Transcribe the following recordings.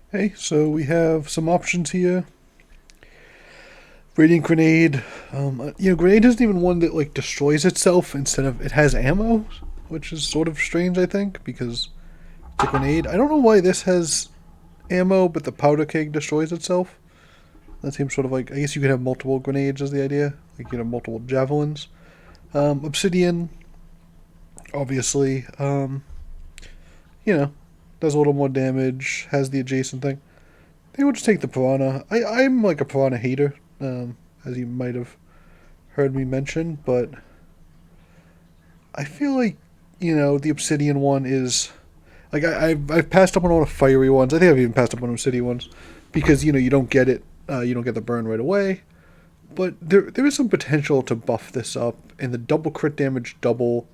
Hey, so we have some options here. Radiant grenade. Grenade isn't even one that like destroys itself. Instead of it has ammo, which is sort of strange, I think, because it's a grenade. I don't know why this has ammo, but the powder keg destroys itself. That seems sort of like I guess you could have multiple grenades as the idea, like multiple javelins. Obsidian, obviously, you know, does a little more damage. Has the adjacent thing. They would just take the piranha. I'm like a piranha hater, as you might have heard me mention, but I feel like the obsidian one is like I've passed up on all the fiery ones. I think I've even passed up on obsidian ones because you don't get it, you don't get the burn right away. But there is some potential to buff this up, and the double crit damage, double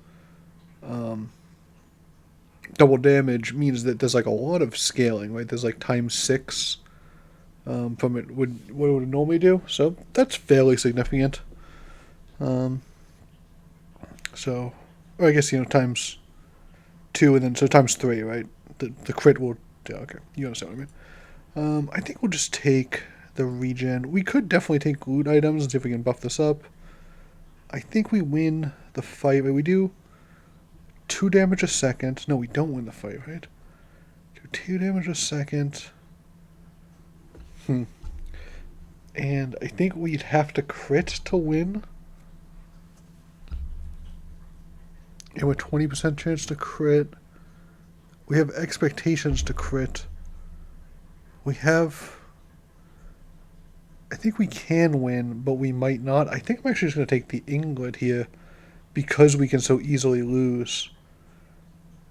damage means that there's like a lot of scaling, right? There's like times six from it would what it would normally do, so that's fairly significant. Um, so, or I guess times two and then so times three, right? The crit will. Yeah, okay, you understand what I mean. I think we'll just take the regen. We could definitely take loot items and see if we can buff this up. I think we win the fight. We do 2 damage a second. No, we don't win the fight, right? Do 2 damage a second. Hmm. And I think we'd have to crit to win. And with 20% chance to crit, we have expectations to crit. We have. I think we can win, but we might not. I think I'm actually just going to take the Inglet here because we can so easily lose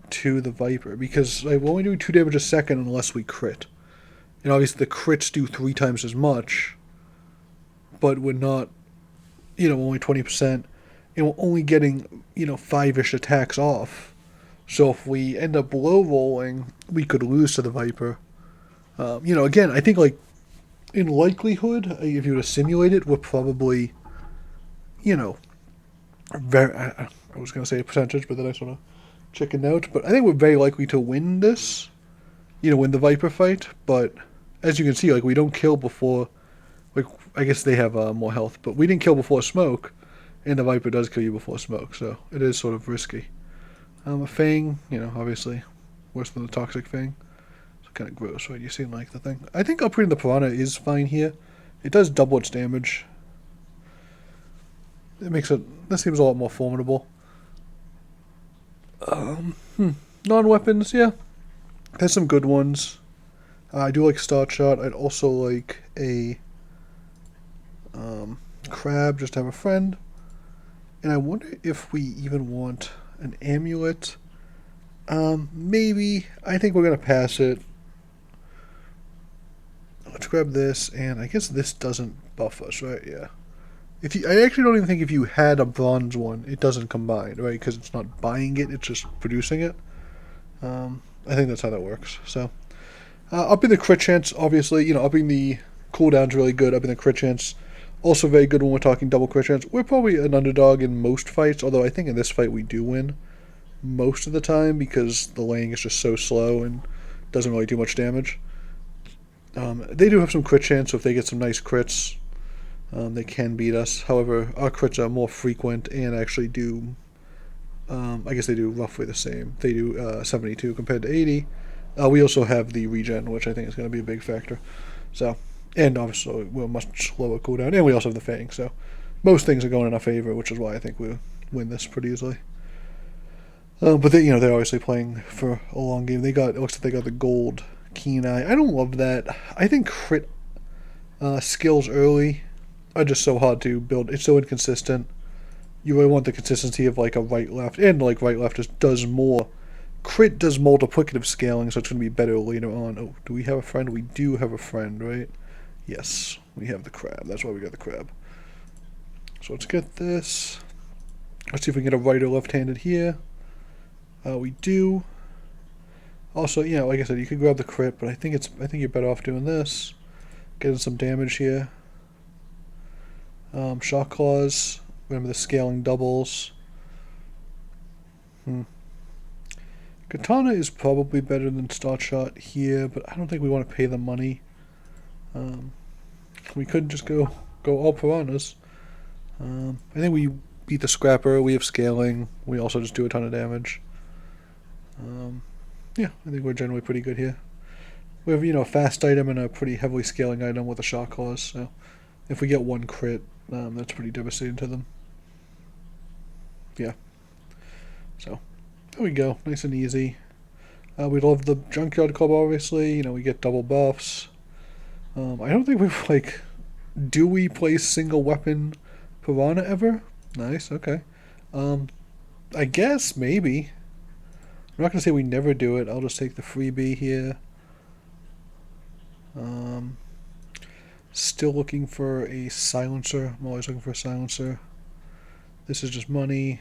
to the Viper. Because we're only doing 2 damage a second unless we crit. And obviously the crits do 3 times as much, but we're not, only 20%. And we're only getting, 5-ish attacks off. So if we end up low rolling, we could lose to the Viper. Again, I think like in likelihood, if you were to simulate it, we're probably, you know, very. I was going to say a percentage, but then I sort of chickened out. But I think we're very likely to win this, win the Viper fight. But as you can see, like we don't kill before. Like I guess they have more health, but we didn't kill before smoke, and the Viper does kill you before smoke, so it is sort of risky. A Fang, obviously worse than the Toxic Fang. It's kind of gross, right? You seem like the thing. I think upgrading the Piranha is fine here. It does double its damage. It makes it. This seems a lot more formidable. Non-weapons, yeah. There's some good ones. I do like Star Shot. I'd also like a crab just to have a friend. And I wonder if we even want an amulet. Maybe. I think we're gonna pass it. Let's grab this, and I guess this doesn't buff us, right? Yeah. I actually don't even think if you had a bronze one, it doesn't combine, right? Because it's not buying it; it's just producing it. I think that's how that works. So, upping the crit chance, obviously, upping the cooldown's really good. Upping the crit chance, also very good when we're talking double crit chance. We're probably an underdog in most fights, although I think in this fight we do win most of the time because the laying is just so slow and doesn't really do much damage. They do have some crit chance, so if they get some nice crits, they can beat us. However, our crits are more frequent and actually do. I guess they do roughly the same. They do 72 compared to 80. We also have the regen, which I think is going to be a big factor. So, and obviously we're much lower cooldown, and we also have the Fang. So, most things are going in our favor, which is why I think we win this pretty easily. But they're obviously playing for a long game. It looks like they got the gold keen eye. I don't love that. I think crit skills early are just so hard to build. It's so inconsistent. You really want the consistency of like a right left, and like right left just does more. Crit does multiplicative scaling, so it's going to be better later on. Oh, do we have a friend? We do have a friend, right? Yes, we have the crab. That's why we got the crab. So let's get this. Let's see if we can get a right or left-handed here. We do. Also, like I said, you could grab the crit, but I think you're better off doing this. Getting some damage here. Shock claws. Remember the scaling doubles. Because Katana is probably better than Star Shot here, but I don't think we want to pay the money. We could just go all piranhas. I think we beat the Scrapper. We have scaling. We also just do a ton of damage. Yeah, I think we're generally pretty good here. We have, a fast item and a pretty heavily scaling item with a shot clause, so if we get one crit, that's pretty devastating to them. Yeah. So, there we go. Nice and easy. We love the Junkyard Club, obviously. We get double buffs. I don't think we've, do we play single weapon Piranha ever? Nice, okay. I guess, maybe. I'm not going to say we never do it. I'll just take the freebie here. Still looking for a silencer. I'm always looking for a silencer. This is just money.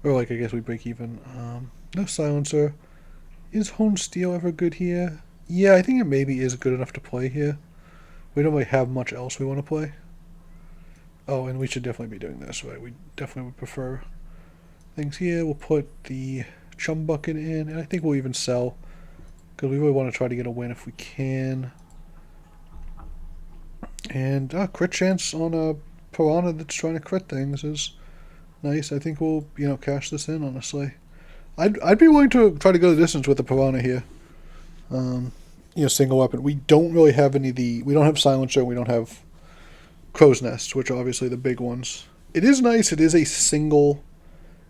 Or, I guess we break even. No silencer. Is Hone Steel ever good here? Yeah, I think it maybe is good enough to play here. We don't really have much else we want to play. Oh, and we should definitely be doing this, right? We definitely would prefer things here. We'll put the Chum Bucket in, and I think we'll even sell, because we really want to try to get a win if we can. And crit chance on a Piranha that's trying to crit things is nice. I think we'll, cash this in, honestly. I'd be willing to try to go the distance with the Piranha here. Single weapon. We don't really have any of the... We don't have Silencer, we don't have Crow's Nest, which are obviously the big ones. It is nice. It is a single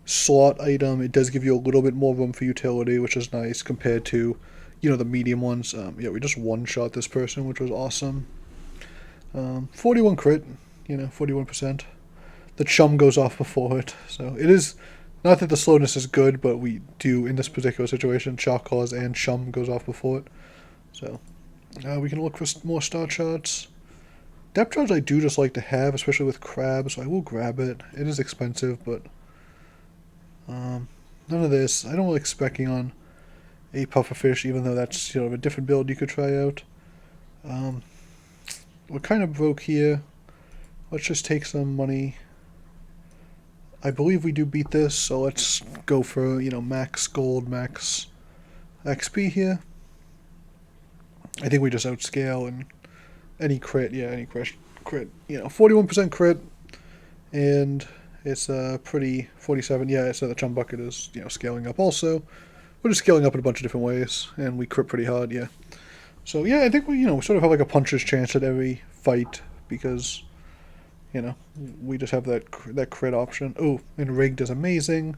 slot item. It does give you a little bit more room for utility, which is nice compared to, the medium ones. Yeah, we just one-shot this person, which was awesome. 41 crit, 41%. The Chum goes off before it, so it is... Not that the slowness is good, but we do, in this particular situation, Shock Claws and Chum goes off before it. So, we can look for more start shots. Depth charge I do just like to have, especially with crab, so I will grab it. It is expensive, but none of this. I don't really expecting on a pufferfish, even though that's a different build you could try out. We're kind of broke here. Let's just take some money. I believe we do beat this, so let's go for max gold, max XP here. I think we just outscale and any crit, any crit, 41% crit, and it's pretty 47. Yeah, so the Chum Bucket is scaling up also. We're just scaling up in a bunch of different ways, and we crit pretty hard. Yeah, so yeah, I think we we sort of have a puncher's chance at every fight because we just have that crit option. Oh, and rigged is amazing.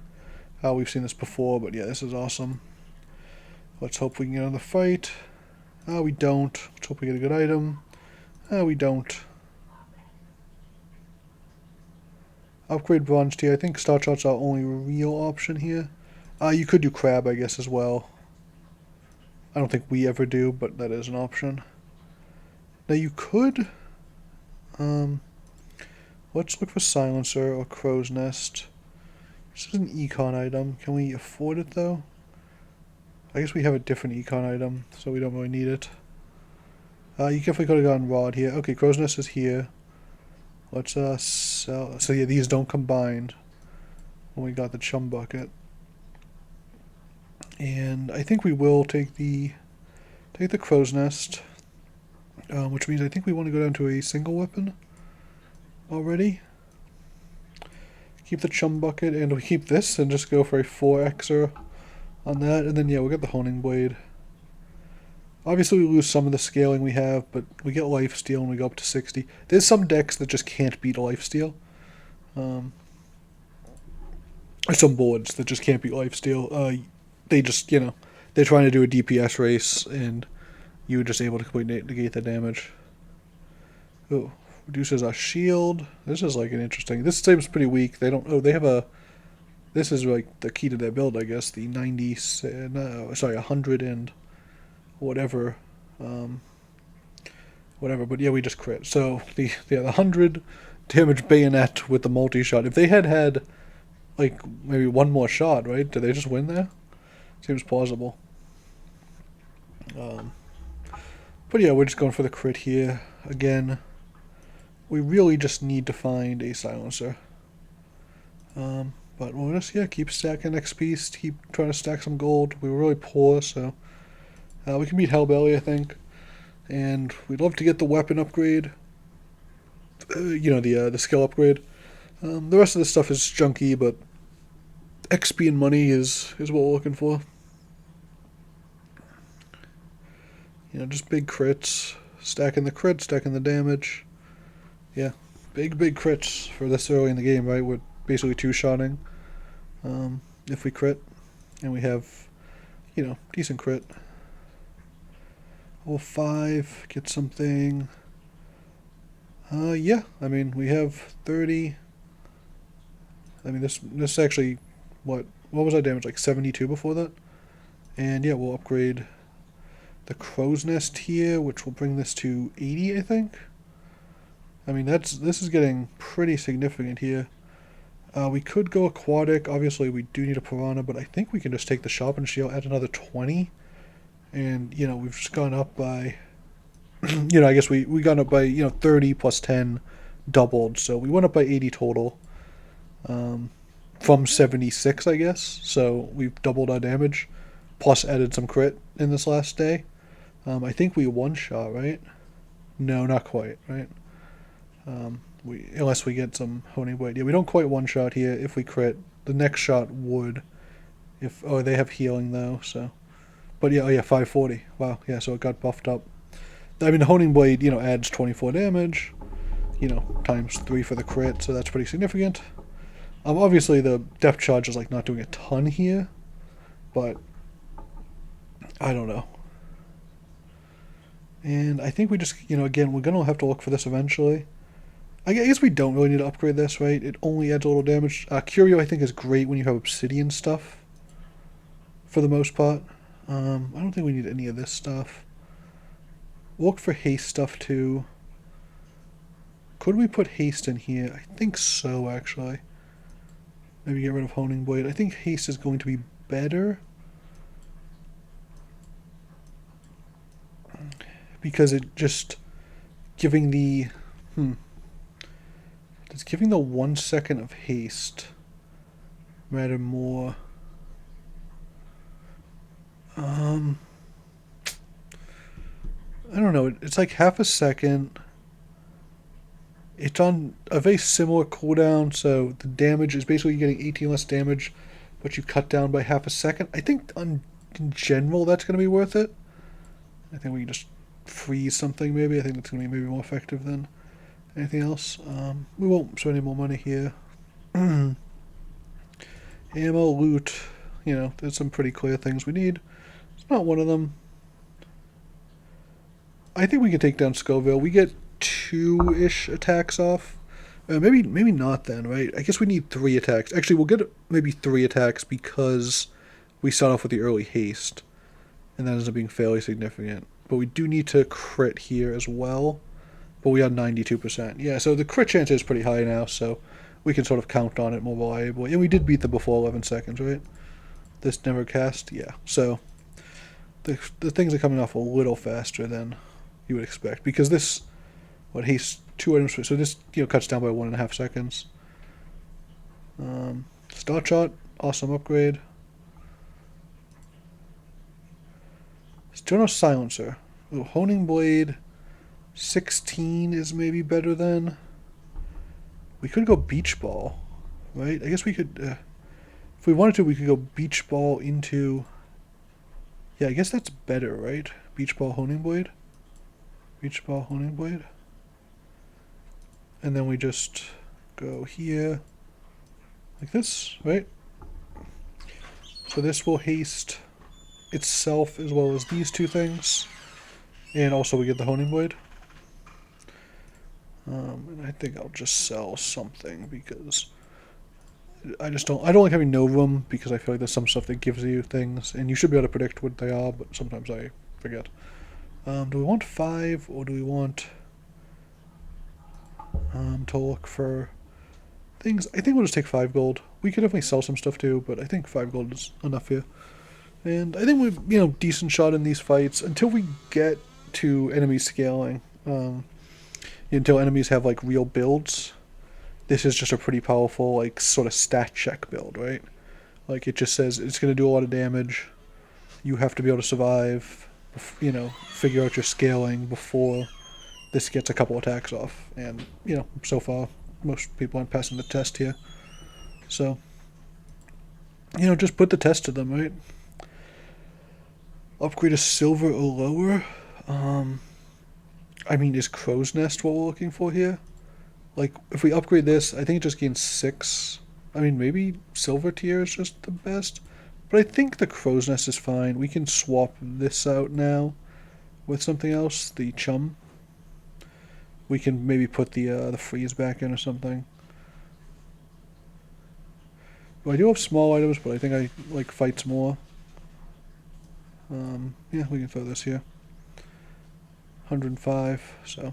We've seen this before, but yeah, this is awesome. Let's hope we can get on the fight. We don't. Let's hope we get a good item. We don't. Upgrade Bronze Tier. I think Star Shot's our only real option here. You could do Crab, I guess, as well. I don't think we ever do, but that is an option. Now you could... let's look for Silencer or Crow's Nest. This is an econ item. Can we afford it, though? I guess we have a different econ item, so we don't really need it. You definitely could have gotten Rod here. Okay, Crow's Nest is here. Let's sell. So yeah, these don't combine when we got the Chum Bucket. And I think we will take the Crow's Nest, which means I think we want to go down to a single weapon already. Keep the Chum Bucket, and we keep this and just go for a 4xer on that, and then yeah, we'll get the Honing Blade. Obviously we lose some of the scaling we have, but we get lifesteal and we go up to 60. There's some decks that just can't beat lifesteal. There's some boards that just can't beat lifesteal. They just, they're trying to do a DPS race, and you're just able to completely negate the damage. Oh, reduces our shield. This is an interesting... This seems pretty weak. They don't... Oh, they have a... This is the key to their build, I guess. The 90... No, sorry, 100 and... whatever. Whatever, but yeah, we just crit. So, the 100 damage bayonet with the multi-shot. If they had maybe one more shot, right? Did they just win there? Seems plausible. But yeah, we're just going for the crit here. Again, we really just need to find a silencer. But we'll just, yeah, keep stacking XP, keep trying to stack some gold. We were really poor, so we can beat Hellbelly, I think. And we'd love to get the weapon upgrade. The skill upgrade. The rest of this stuff is junky, but XP and money is what we're looking for. Just big crits. Stacking the crits, stacking the damage. Yeah, big crits for this early in the game, right? We're basically two-shotting if we crit. And we have, decent crit. Level 5, get something. Yeah, I mean, we have 30. I mean, this actually, what was our damage, like 72 before that? And yeah, we'll upgrade the crow's nest here, which will bring this to 80, I think. I mean, this is getting pretty significant here. We could go aquatic. Obviously, we do need a piranha, but I think we can just take the sharpened shield, add another 20. And, we've just gone up by, I guess we gone up by, 30 plus 10 doubled. So we went up by 80 total from 76, I guess. So we've doubled our damage, plus added some crit in this last day. I think we one-shot, right? No, not quite, right? Unless we get some honing blade. Yeah, we don't quite one-shot here. If we crit, the next shot would. They have healing though, so. But yeah, 540. Wow, yeah, so it got buffed up. I mean, the honing blade, adds 24 damage, times 3 for the crit, so that's pretty significant. Obviously the depth charge is like not doing a ton here, but I don't know. And I think we just, again, we're going to have to look for this eventually. I guess we don't really need to upgrade this, right? It only adds a little damage. Curio, I think, is great when you have Obsidian stuff, for the most part. I don't think we need any of this stuff. Look for haste stuff, too. Could we put haste in here? I think so, actually. Maybe get rid of honing blade. I think haste is going to be better. Because it just giving the does giving the 1 second of haste matter more? I don't know. It's like half a second. It's on a very similar cooldown, so the damage is basically getting 18 less damage, but you cut down by half a second. I think in general that's going to be worth it. I think we can just freeze something maybe. I think that's going to be maybe more effective than anything else. We won't spend any more money here. Ammo, loot, there's some pretty clear things we need. It's not one of them. I think we can take down Scoville. We get 2-ish attacks off. Maybe not then, right? I guess we need 3 attacks. Actually, we'll get maybe 3 attacks because we start off with the early haste. And that ends up being fairly significant. But we do need to crit here as well. But we are 92%. Yeah, so the crit chance is pretty high now, so we can sort of count on it more reliably. And we did beat them before 11 seconds, right? This never cast? Yeah. So the things are coming off a little faster than you would expect. Because this, haste 2 items, so this, cuts down by 1.5 seconds. Start shot, awesome upgrade. Still no silencer. Ooh, honing blade 16 is maybe better than. We could go beach ball, right? I guess we could, if we wanted to, we could go beach ball into. Yeah, I guess that's better, right? Beach ball honing blade. Beach ball honing blade. And then we just go here, like this, right? So this will haste itself as well as these 2 things, and also we get the honing blade. And I think I'll just sell something because I don't like having no room, because I feel like there's some stuff that gives you things and you should be able to predict what they are, but sometimes I forget. Do we want 5 or do we want to look for things? I think we'll just take 5 gold. We could definitely sell some stuff too, but I think 5 gold is enough here. And I think we've, decent shot in these fights until we get to enemy scaling. Until enemies have, like, real builds. this is just a pretty powerful, like, sort of stat check build, right? Like, it just says it's going to do a lot of damage. You have to be able to survive, figure out your scaling before this gets a couple attacks off. And, so far, most people aren't passing the test here. So, just put the test to them, right? Upgrade a silver or lower. Is Crow's Nest what we're looking for here? Like, if we upgrade this, I think it just gains 6. Maybe silver tier is just the best. But I think the Crow's Nest is fine. We can swap this out now with something else, the Chum. We can maybe put the freeze back in or something. Well, I do have small items, but I think I like fights more. Yeah, we can throw this here. 105, so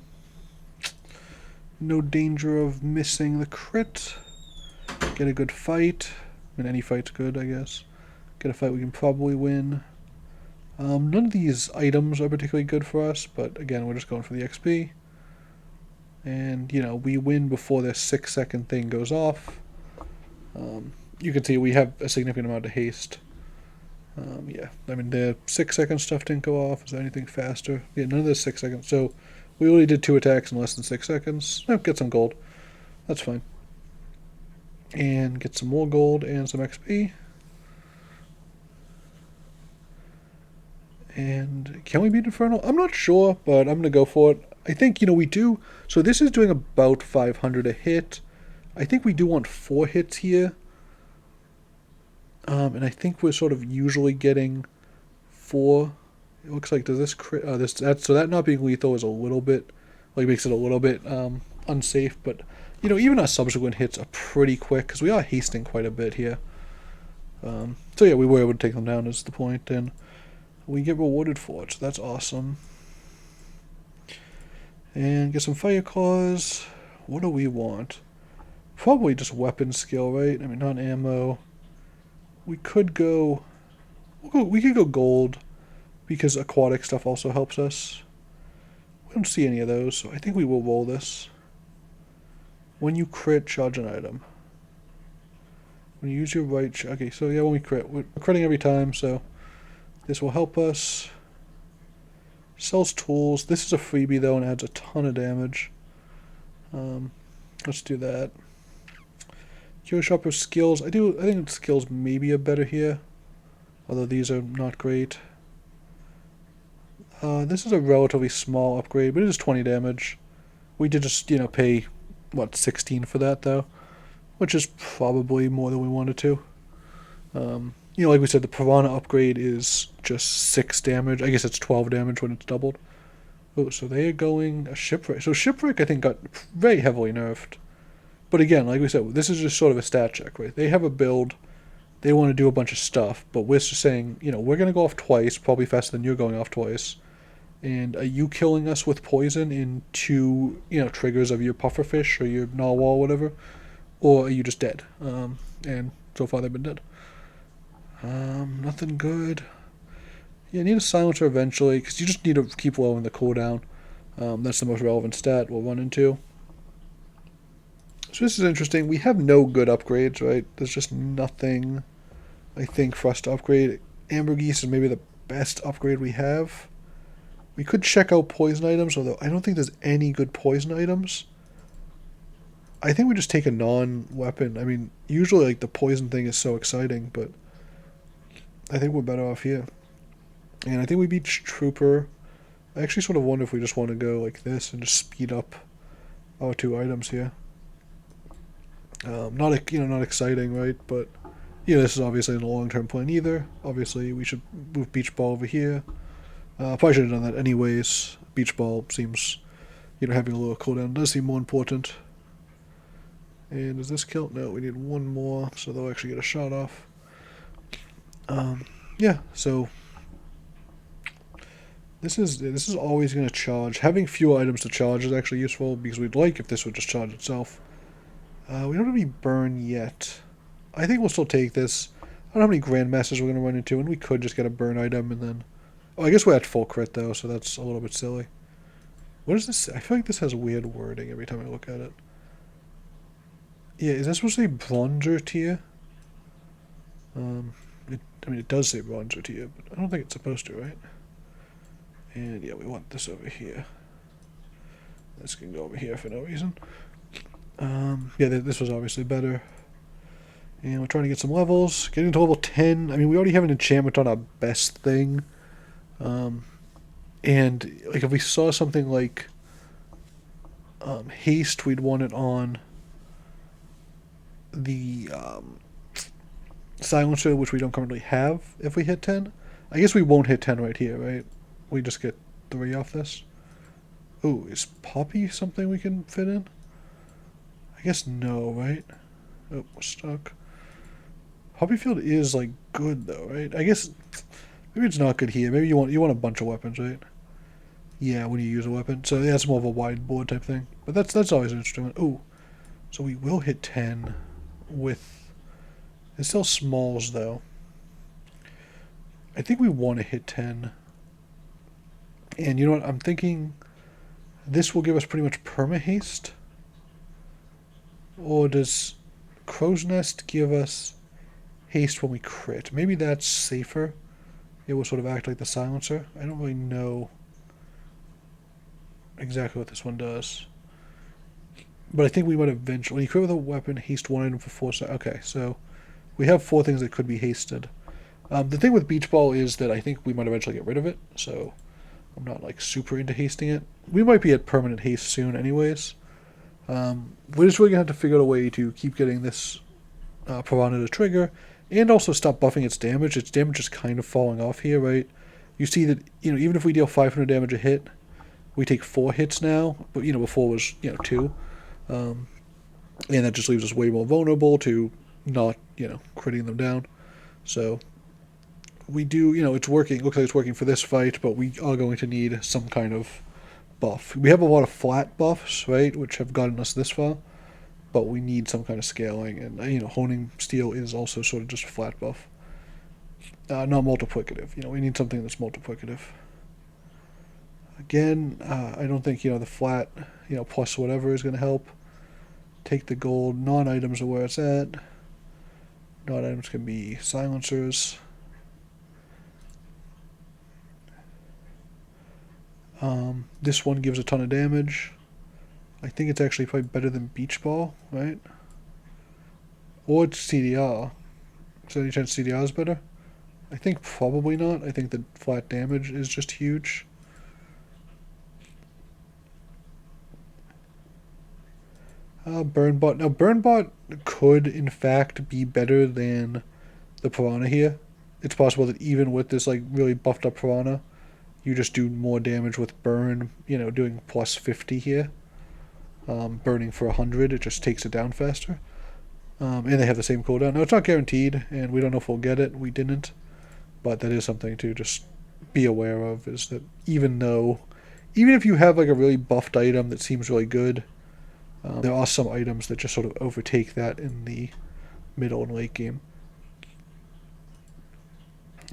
no danger of missing the crit. Get a good fight. Any fight's good, I guess. Get a fight we can probably win. None of these items are particularly good for us, but again, we're just going for the XP. And, we win before this 6-second thing goes off. You can see we have a significant amount of haste. Yeah, the 6-second stuff didn't go off. Is there anything faster? Yeah, none of this 6 seconds. So we only did 2 attacks in less than 6 seconds. Oh, get some gold. That's fine. And get some more gold and some XP. And can we beat Infernal? I'm not sure, but I'm going to go for it. I think, we do. So this is doing about 500 a hit. I think we do want 4 hits here. And I think we're sort of usually getting 4. It looks like, does this crit? So that not being lethal is a little bit, makes it a little bit unsafe. But, even our subsequent hits are pretty quick because we are hasting quite a bit here. So yeah, we were able to take them down is the point, and we get rewarded for it, so that's awesome. And get some fire claws. What do we want? Probably just weapon skill, right? Not ammo. We could go... We could go gold, because aquatic stuff also helps us. We don't see any of those, so I think we will roll this. When you crit, charge an item. When you use your right... Okay, so yeah, when we crit. We're critting every time, so this will help us. Sells tools. This is a freebie, though, and adds a ton of damage. Let's do that. Hero Shopper skills. I think skills maybe are better here, although these are not great. This is a relatively small upgrade, but it is 20 damage. We did just, pay, 16 for that, though, which is probably more than we wanted to. Like we said, the Piranha upgrade is just 6 damage. I guess it's 12 damage when it's doubled. Oh, so they are going a Shipwreck. So Shipwreck, I think, got very heavily nerfed. But again, like we said, this is just sort of a stat check, right? They have a build. They want to do a bunch of stuff, but we're just saying, we're going to go off twice, probably faster than you're going off twice. And are you killing us with poison in 2, triggers of your pufferfish or your narwhal or whatever? Or are you just dead? And so far they've been dead. Nothing good. Yeah, need a silencer eventually, because you just need to keep lowering the cooldown. That's the most relevant stat we'll run into. So this is interesting. We have no good upgrades, right? There's just nothing, I think, for us to upgrade. Ambergris is maybe the best upgrade we have. We could check out poison items, although I don't think there's any good poison items. I think we just take a non-weapon. Usually, the poison thing is so exciting, but I think we're better off here. And I think we beat Trooper. I actually sort of wonder if we just want to go like this and just speed up our 2 items here. Not exciting, right? But this is obviously in the long-term plan either. Obviously, we should move Beach Ball over here. Probably should have done that anyways. Beach Ball seems, having a lower cooldown does seem more important. And does this kill? No, we need 1 more, so they'll actually get a shot off. Yeah, so this is always going to charge. Having fewer items to charge is actually useful, because we'd like if this would just charge itself. We don't have any burn yet. I think we'll still take this. I don't know how many Grandmasters we're going to run into, and we could just get a burn item and then... Oh, I guess we're at full crit, though, so that's a little bit silly. What is this? I feel like this has weird wording every time I look at it. Yeah, is that supposed to say bronzer tier? I mean, it does say bronzer tier, but I don't think it's supposed to, right? And yeah, we want this over here. This can go over here for no reason. Yeah, this was obviously better. And we're trying to get some levels. Getting to level 10. I mean, we already have an enchantment on our best thing. And like if we saw something like haste, we'd want it on the silencer, which we don't currently have if we hit 10. I guess we won't hit 10 right here, right? We just get 3 off this. Ooh, is Poppy something we can fit in? I guess no, right? Oh, we're stuck. Poppy Field is like good though, right? I guess maybe it's not good here. Maybe you want a bunch of weapons, right? Yeah, when you use a weapon. So yeah, it's more of a wide board type thing. But that's always an instrument. Ooh, so we will hit 10 with. It's still smalls though. I think we want to hit 10. And you know what? I'm thinking this will give us pretty much perma haste. Or does Crow's Nest give us haste when we crit? Maybe that's safer. It will sort of act like the silencer. I don't really know exactly what this one does. But I think we might eventually. When you crit with a weapon, haste 1 item for 4 seconds. Okay, so we have 4 things that could be hasted. The thing with Beach Ball is that I think we might eventually get rid of it, so I'm not like super into hasting it. We might be at permanent haste soon, anyways. We're just really gonna have to figure out a way to keep getting this Piranha to trigger, and also stop buffing its damage. Its damage is kind of falling off here, right? You see that even if we deal 500 damage a hit, we take 4 hits now. But before was 2, and that just leaves us way more vulnerable to not critting them down. So we do it's working. It looks like it's working for this fight, but we are going to need some kind of buff. We have a lot of flat buffs, right, which have gotten us this far, but we need some kind of scaling, and honing steel is also sort of just a flat buff, not multiplicative. We need something that's multiplicative. Again, I don't think the flat plus whatever is going to help. Take the gold. Non-items are where it's at. Non-items can be silencers. This one gives a ton of damage. I think it's actually probably better than Beach Ball, right? Or it's CDR. Is there any chance CDR is better? I think probably not. I think the flat damage is just huge. Burnbot. Now, Burnbot could, in fact, be better than the Piranha here. It's possible that even with this like really buffed up Piranha, you just do more damage with Burn, doing plus 50 here. Burning for 100, it just takes it down faster. And they have the same cooldown. Now, it's not guaranteed, and we don't know if we'll get it. We didn't. But that is something to just be aware of, is that even if you have like a really buffed item that seems really good, there are some items that just sort of overtake that in the middle and late game.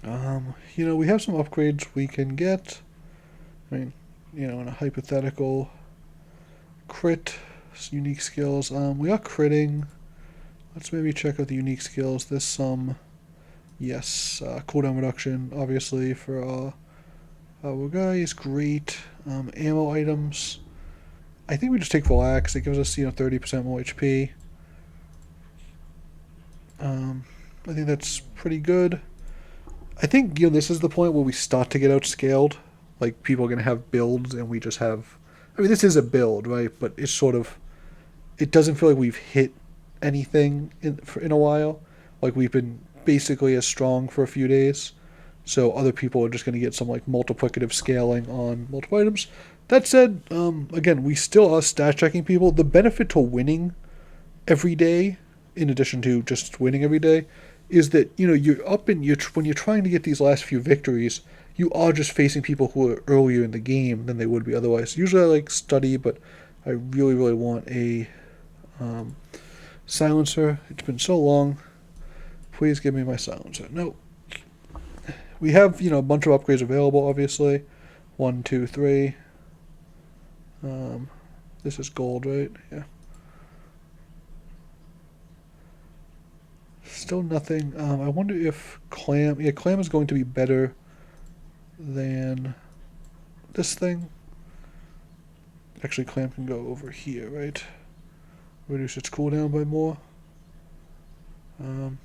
We have some upgrades we can get. I mean, in a hypothetical crit, unique skills. We are critting. Let's maybe check out the unique skills. This yes, cooldown reduction, obviously, for our guys. Great. Ammo items. I think we just take relax. It gives us 30% more HP. I think that's pretty good. I think this is the point where we start to get outscaled. Like, people are gonna have builds, and we just have. I mean, this is a build, right? But it's sort of. It doesn't feel like we've hit anything in a while. Like, we've been basically as strong for a few days. So other people are just going to get some like multiplicative scaling on multiple items. That said, again, we still are stat checking people. The benefit to winning every day, in addition to just winning every day, is that you're up and when you're trying to get these last few victories, you are just facing people who are earlier in the game than they would be otherwise. Usually I like study, but I really, really want a silencer. It's been so long. Please give me my silencer. No. We have, a bunch of upgrades available, obviously. 1, 2, 3. This is gold, right? Yeah. Still nothing. I wonder if clam. Yeah, clam is going to be better than this thing. Actually, clam can go over here, right? Reduce its cooldown by more.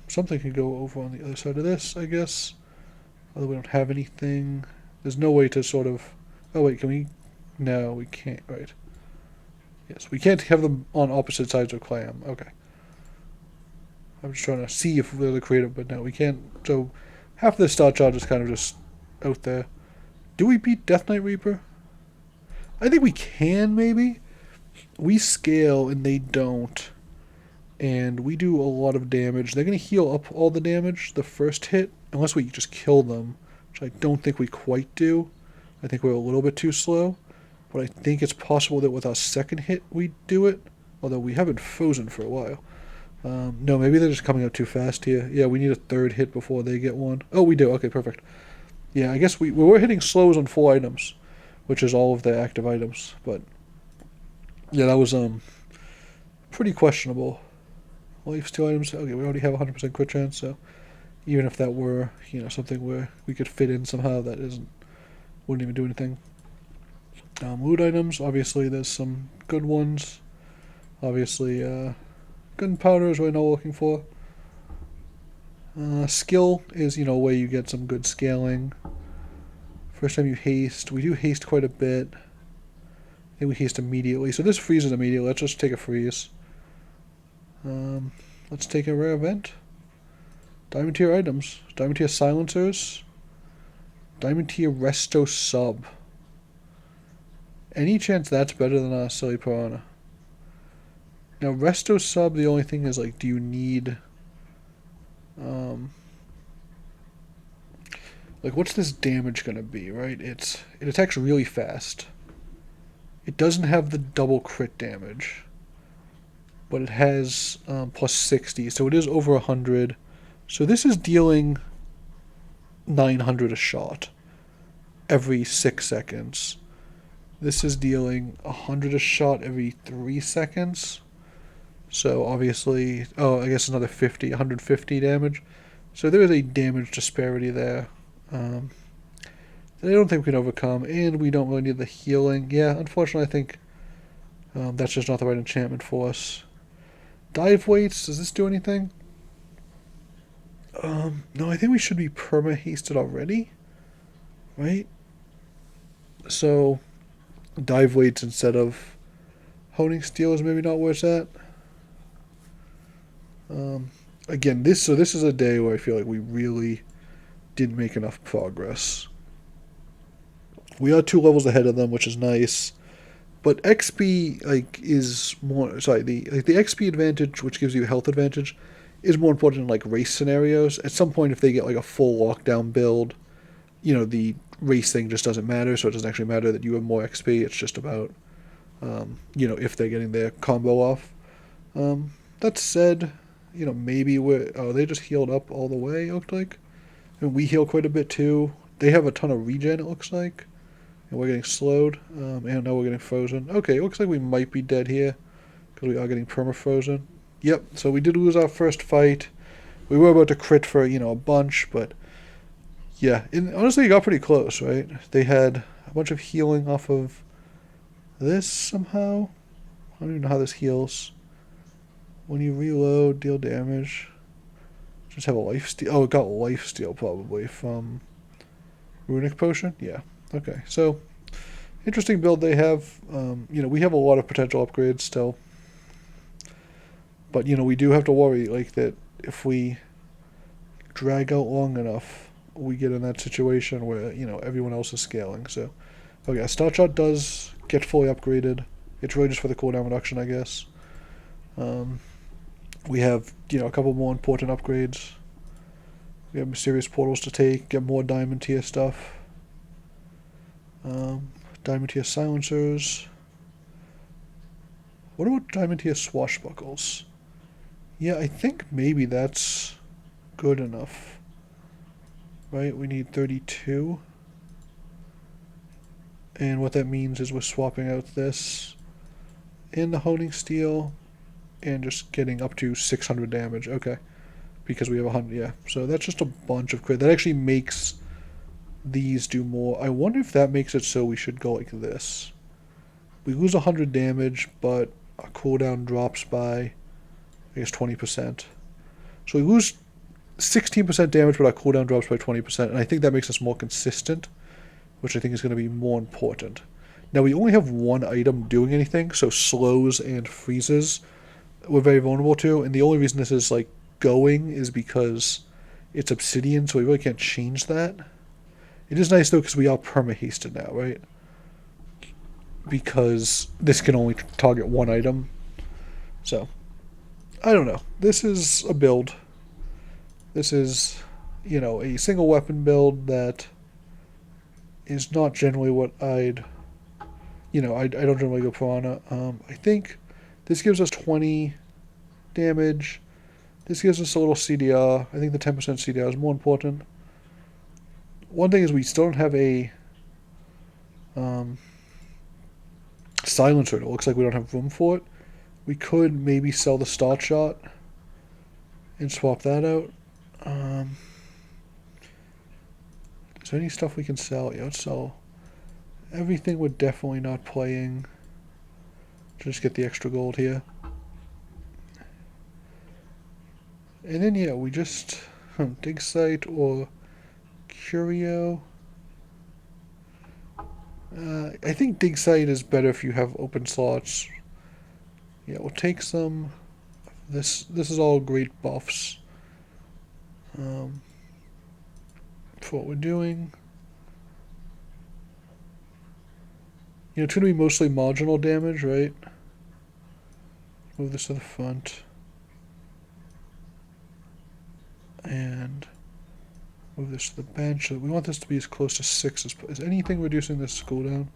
Something can go over on the other side of this, I guess. Although we don't have anything. There's no way to sort of... Oh, wait, can we... No, we can't, right. Yes, we can't have them on opposite sides of clam. Okay. I'm just trying to see if we're creative, but no, we can't. So, half the star charge is kind of just out there. Do we beat Death Knight Reaper? I think we can, maybe. We scale and they don't. And we do a lot of damage. They're going to heal up all the damage the first hit, unless we just kill them, which I don't think we quite do. I think we're a little bit too slow. But I think it's possible that with our second hit we do it, although we haven't frozen for a while. No, maybe they're just coming out too fast here. Yeah, we need a third hit before they get one. Oh, we do. Okay, perfect. Yeah, I guess we were hitting slows on 4 items, which is all of the active items. But yeah, that was pretty questionable. Lifesteal items. Okay, we already have 100% crit chance, so even if that were something where we could fit in somehow, that wouldn't even do anything. Loot items. Obviously, there's some good ones. Obviously, gunpowder is what I know we're looking for. Skill is, where you get some good scaling. First time you haste. We do haste quite a bit. I think we haste immediately. So this freezes immediately. Let's just take a freeze. Let's take a rare event. Diamond tier items. Diamond tier silencers. Diamond tier resto sub. Any chance that's better than our silly Piranha? Now, resto sub, the only thing is, like, do you need... like, what's this damage going to be, right? It attacks really fast. It doesn't have the double crit damage. But it has plus 60, so it is over 100. So this is dealing 900 a shot every 6 seconds. This is dealing 100 a shot every 3 seconds. So obviously, I guess another 150 damage. So there is a damage disparity there that I don't think we can overcome, and we don't really need the healing. Yeah, unfortunately, I think that's just not the right enchantment for us. Dive weights, does this do anything? No, I think we should be perma-hasted already, right? So, dive weights instead of honing steel is maybe not where it's at. Again, this is a day where I feel like we really didn't make enough progress. We are 2 levels ahead of them, which is nice. But XP is more the XP advantage, which gives you health advantage, is more important in race scenarios. At some point, if they get a full lockdown build, the race thing just doesn't matter. So it doesn't actually matter that you have more XP. It's just about if they're getting their combo off. That said, maybe they just healed up all the way. It looked like, and we heal quite a bit too. They have a ton of regen. It looks like. And we're getting slowed, and now we're getting frozen. Okay, it looks like we might be dead here, because we are getting perma-frozen. Yep, so we did lose our first fight. We were about to crit for, a bunch, but... Yeah, honestly, it got pretty close, right? They had a bunch of healing off of this, somehow. I don't even know how this heals. When you reload, deal damage. Just have a lifesteal. Oh, it got lifesteal, probably, from... Runic Potion? Yeah. Okay, so interesting build they have. We have a lot of potential upgrades still, but we do have to worry that if we drag out long enough, we get in that situation where everyone else is scaling. So, okay, Star Shot does get fully upgraded. It's really just for the cooldown reduction, I guess. We have a couple more important upgrades. We have mysterious portals to take, get more diamond tier stuff. Diamond tier silencers. What about diamond tier swashbuckles? Yeah, I think maybe that's good enough. Right, we need 32. And what that means is we're swapping out this and the honing steel and just getting up to 600 damage. Okay. because we have 100. Yeah, so that's just a bunch of crit. That actually makes these do more. I wonder if that makes it so we should go like this. We lose 100 damage, but our cooldown drops by, I guess, 20%. So we lose 16% damage, but our cooldown drops by 20%, and I think that makes us more consistent, which I think is going to be more important. Now, we only have one item doing anything, so slows and freezes we're very vulnerable to, and the only reason this is, like, going is because it's Obsidian, so we really can't change that. It is nice, though, because we are perma-hasted now, right? Because this can only target one item. So, I don't know. This is a build. This is, a single weapon build that is not generally what I don't generally go Piranha. I think this gives us 20 damage. This gives us a little CDR. I think the 10% CDR is more important. One thing is we still don't have a silencer. It looks like we don't have room for it. We could maybe sell the start shot and swap that out. Is there any stuff we can sell? Yeah, let's sell everything we're definitely not playing. Just get the extra gold here. And then, yeah, we just dig site or curio. I think dig site is better if you have open slots. Yeah, we'll take some. This is all great buffs for what we're doing. It's going to be mostly marginal damage, right? Move this to the front. And move this to the bench. We want this to be as close to 6 as... Is anything reducing this cooldown?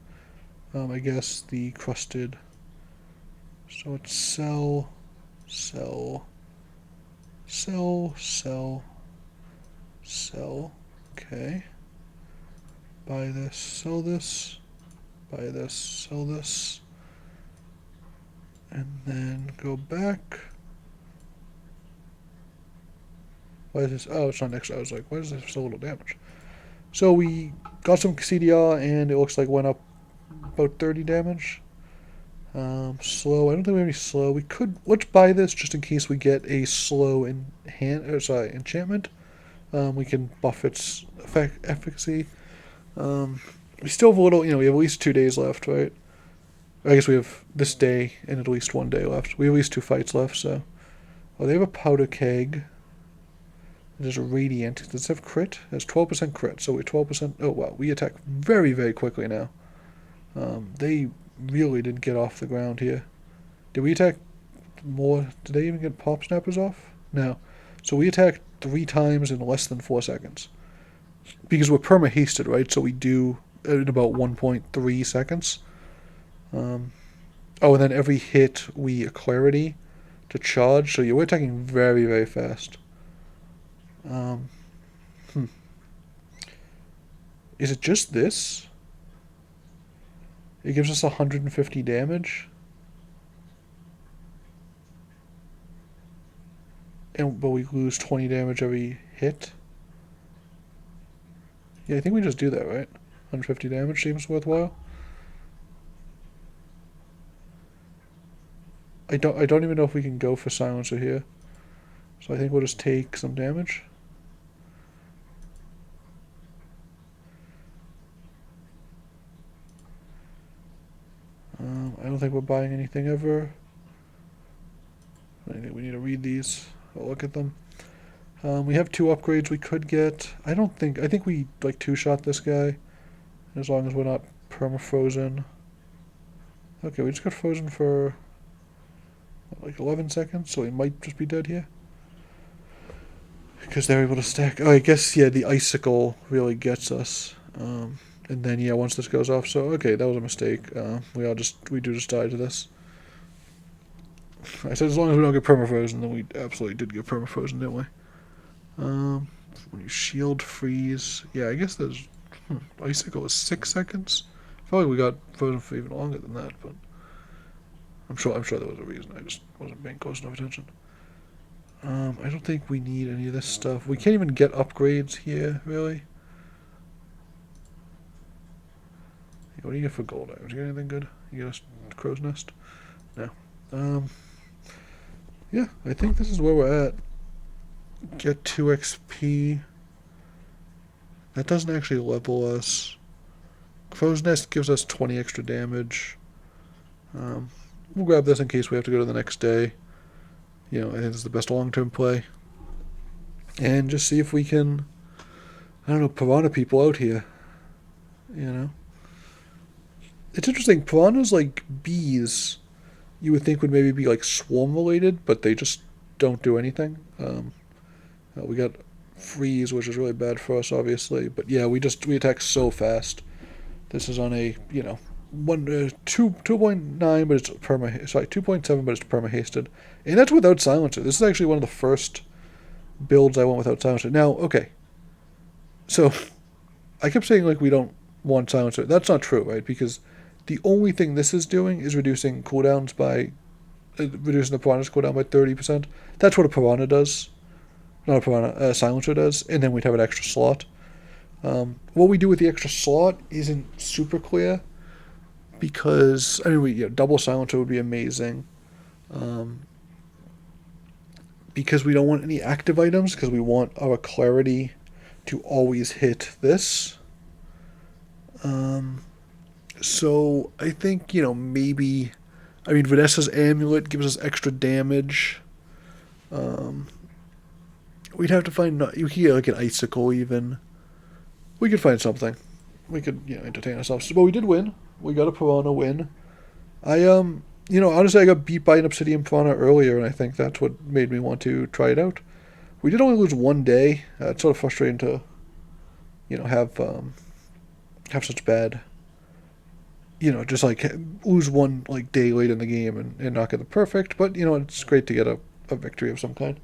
I guess the crusted. So it's sell, sell, sell, sell, sell. Okay. Buy this, sell this. Buy this, sell this. And then go back. Why is this? Oh, it's not next. I was like, why is this so little damage? So we got some CDR, and it looks like went up about 30 damage. Slow. I don't think we have any slow. We could. Let's buy this just in case we get a slow enchantment. We can buff its efficacy. We still have a little. We have at least 2 days left, right? I guess we have this day and at least 1 day left. We have at least 2 fights left. So, they have a powder keg. There's a radiant. Does it have crit? It has 12% crit, so we're 12%. Oh wow, we attack very, very quickly now. They really didn't get off the ground here. Did we attack more? Did they even get pop snappers off? No. So we attacked 3 times in less than 4 seconds. Because we're perma hasted, right? So we do in about 1.3 seconds. And then every hit we a clarity to charge. So we're attacking very, very fast. Is it just this? It gives us 150 damage. But we lose 20 damage every hit. Yeah, I think we just do that, right? 150 damage seems worthwhile. I don't even know if we can go for silencer here. So I think we'll just take some damage. I don't think we're buying anything ever. I think we need to read these. I'll look at them. We have 2 upgrades we could get. I think we like 2-shot this guy. As long as we're not perma-frozen. Okay, we just got frozen for like 11 seconds, so we might just be dead here. Because they're able to stack. Oh, I guess, yeah, the icicle really gets us. And then, yeah, once this goes off, so, okay, that was a mistake. We do just die to this. I said as long as we don't get perma-frozen, then we absolutely did get perma-frozen, didn't we? When you shield freeze, yeah, I guess there's, icicle is 6 seconds? I felt like we got frozen for even longer than that, but I'm sure there was a reason. I just wasn't paying close enough attention. I don't think we need any of this stuff. We can't even get upgrades here, really. What do you get for gold items? You get anything good? You get a crow's nest? No. Yeah, I think this is where we're at. Get 2 XP. That doesn't actually level us. Crow's nest gives us 20 extra damage. We'll grab this in case we have to go to the next day. I think this is the best long-term play. And just see if we can, I don't know, piranha people out here. It's interesting. Piranhas, like bees, you would think would maybe be like swarm related, but they just don't do anything. We got freeze, which is really bad for us, obviously. But yeah, we attack so fast. This is on a 2.9, but it's 2.7, but it's perma hasted, and that's without silencer. This is actually one of the first builds I went without silencer. Now, okay, so I kept saying like we don't want silencer. That's not true, right? Because the only thing this is doing is reducing cooldowns by reducing the piranha's cooldown by 30%. That's what a piranha does, not a piranha. A silencer does, and then we'd have an extra slot. What we do with the extra slot isn't super clear because double silencer would be amazing. Because we don't want any active items because we want our clarity to always hit this. So I think maybe Vanessa's amulet gives us extra damage. We'd have to find you could get like an icicle even. We could find something. We could entertain ourselves. But we did win. We got a piranha win. Honestly, I got beat by an obsidian piranha earlier, and I think that's what made me want to try it out. We did only lose one day. It's sort of frustrating to, have such bad, just like lose one like day late in the game and not get the perfect. But it's great to get a victory of some kind.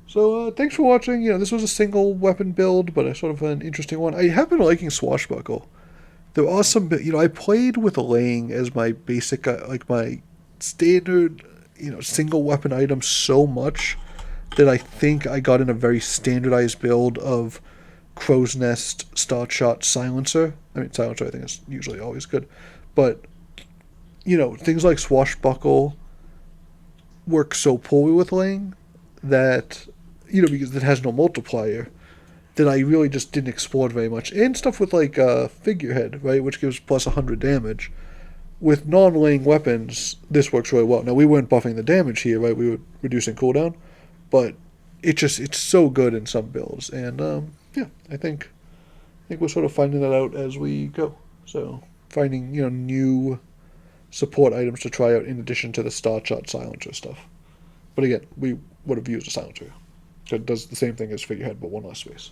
So thanks for watching. This was a single weapon build, but a sort of an interesting one. I have been liking Swashbuckle. There are some, I played with Laying as my basic, like my standard, single weapon item so much that I think I got in a very standardized build of Crow's Nest, Start Shot, Silencer. Silencer I think is usually always good. But, things like Swashbuckle work so poorly with Laying that, because it has no multiplier, that I really just didn't explore very much. And stuff with like Figurehead, right, which gives plus 100 damage. With non-laying weapons, this works really well. Now, we weren't buffing the damage here, right? We were reducing cooldown. But it's so good in some builds. And, I think we're sort of finding that out as we go. So, finding, new support items to try out in addition to the Star Shot Silencer stuff. But again, we would have used a Silencer. So it does the same thing as Figurehead, but one less space.